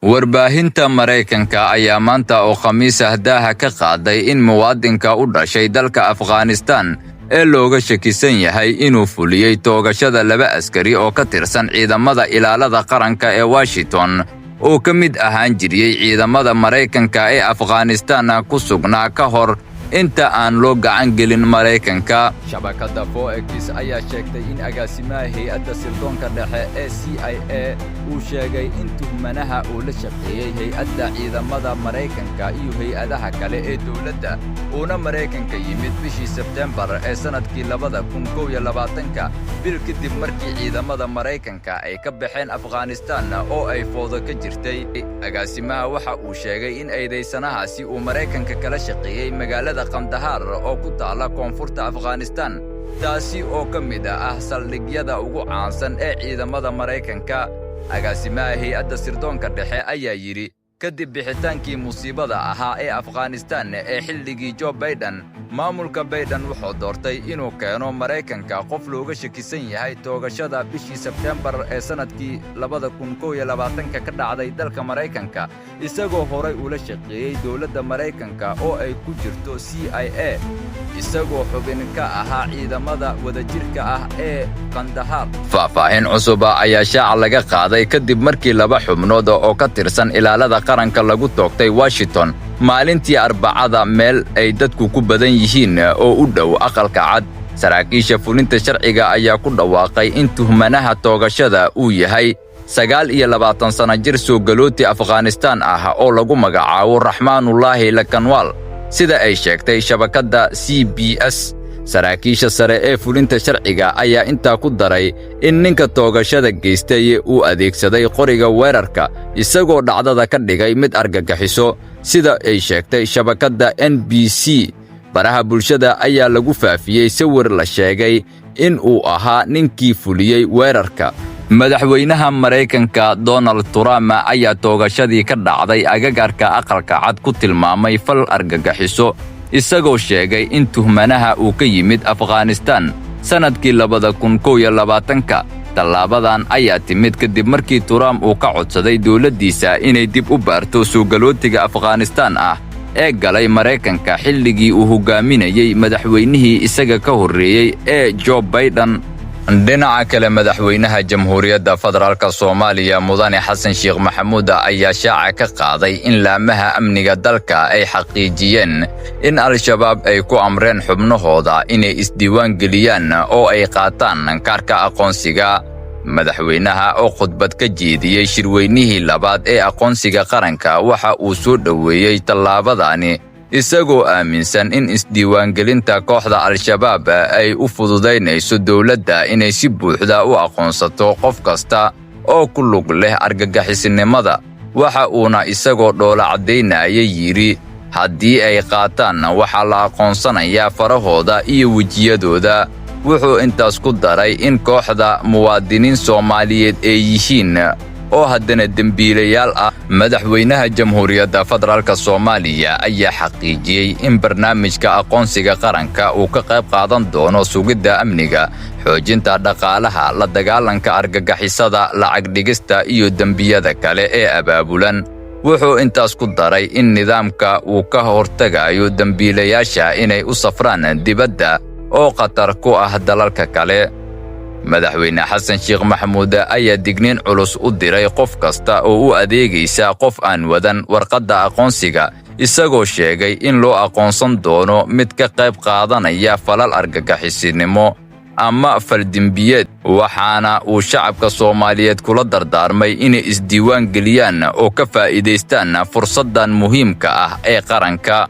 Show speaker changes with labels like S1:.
S1: warbaahinta Mareykanka ayaa maanta oo Khamiis ah daaha ka qaaday in muwaadinka u dhashay dalka Afghanistan ee looga shakisan yahay inuu fuliyay toogashada laba askari oo ka tirsan ciidamada ilaalada qaranka ee Washington oo ka mid ahaan jiriyay ciidamada Mareykanka ee Afghanistan ku sugnaa ka hor inta aan loo gacan gelin Mareykanka. Shabakada Fox ayaa sheegtay in agaasimaha hay'adda sirdoonka dhexe ee CIA uu sheegay in tuhmanaha uu la shaqeeyay hay'adda ciidamada Mareykanka iyo hay'adaha kale ee dawladda uuna Mareykanka yimid bishii Sebtembar ee sanadkii 2021 bil kadib markii ciidamada Mareykanka ay ka baxeen Afghanistan oo ay foodo ka jirtay. Agaasimaha waxa uu sheegay in eedeysanahaasi uu Mareykanka kala shaqeeyay magaalada Qandahar oo ku taala koonfurta Afghanistan, taasi oo ka mid ah saldhigyada ugu caansan ee ciidamada Mareykanka. Agaasimaha hay'adda sirdoonka dhexe ayaa yiri kadib bixitaankii musiibada ahaa ee Afghanistan ee xilligii Joe Biden, maamulka Biden wuxuu doortay inuu keeno Mareykanka qof looga shakisan yahay toogashada bishii Sebtembar ee sanadkii 2021 ka dhacday dalka Mareykanka, isagoo horay ula shaqeeyay dawladda Mareykanka oo ay ku jirto CIA, isagoo xubin ka ahaa ciidamada wadajirka ah ee Qandahar. Faahfaahin cusub ayaa shaaca laga qaaday kadib markii laba xubnood oo ka tirsan ilaalada qaranka lagu toogtay Washington maalintii Arbacada meel ay dadku ku badan yihiin oo u dhow aqalka cad. Saraakiisha fulinta sharciga ayaa ku dhawaaqay in tuhmanaha toogashada uu yahay 29 sano jir soo galooti Afghanistan ah oo lagu magacaabo Raxmaanullaahi Lakanwaal, sida ay sheegtay shabakada CBS. Saraakiisha sare ee fulinta sharciga ayaa intaa ku daray in ninka toogashada geystay uu adeegsaday qoriga weerarka isagoo dhacdada ka dhigay mid argagixiso, sida ay sheegtay shabakada NBC. Baraha bulshada ayaa lagu faafiyay sawir la sheegay in uu ahaa ninkii fuliyay weerarka. Madaxweynaha Mareykanka Donald Trump ayaa toogashadii ka dhacday agagaarka aqalka cad ku tilmaamay fal argagixiso, isagoo sheegay in tuhmanaha uu ka yimid Afghanistan sanadkii 2021. Tallaabadan ayaa timid kadib markii Trump uu ka codsaday dawladdiisa inay dib u baarto soo galootiga Afghanistan ah ee galay Mareykanka xilligii uu hogaaminayay madaxweynihii isaga ka horreeyay ee Joe Biden. dhinaca kale, madaxweynaha Jamhuuriyadda Federaalka Soomaaliya Mudane Xasan Sheekh Maxamuud ayaa shaaca ka qaaday in laamaha amniga dalka ay xaqiijiyeen in Al-Shabaab ay ku amreen xubnahooda inay isdiiwaan geliyaan oo ay qaataan kaarka aqoonsiga. Madaxweynaha oo khudbad ka jeediyay shirweynihii labaad ee aqoonsiga qaranka waxa uu soo dhoweeyay tallaabadani, isagoo aaminsan in isdiiwaangelinta kooxda Al-Shabaab ay u fududaynayso dawladda inay si buuxda u aqoonsato qof kasta oo ku lug leh argagixisnimada. Waxa uuna isagoo dhoola caddaynaya yiri, haddii ay qaataan waxaa la aqoonsanayaa farahooda iyo wejiyadooda. Wuxuu intaas ku daray in kooxda muwaadiniin Soomaaliyeed ay yihiin oo haddana dembiilayaal ah. Madaxweynaha Jamhuuriyadda Federaalka Soomaaliya ayaa xaqiijiyay in barnaamijka aqoonsiga qaranka uu ka qayb qaadan doono sugidda amniga, xoojinta dhaqaalaha, la dagaalanka argagixisada, lacag dhigista iyo dembiyada kale ee abaabulan. Wuxuu intaas ku daray in nidaamka uu ka hortagayo dembiilayaasha inay u safraan dibadda oo khatar ku ah dalalka kale. Madaxweyne Xasan Sheekh Maxamuud ayaa digniin culus u diray qof kasta oo u adeegaysa qof aan wadan warqadda aqoonsiga, isagoo sheegay in loo aqoonsan doono mid ka qayb qaadanaya falal argagixisnimo ama faldembiyeed. Waxaana uu shacabka Soomaaliyeed kula dardaarmay inay isdiiwaan geliyaan oo ka faa'iidaystaan fursaddan muhiimka ah ee qaranka.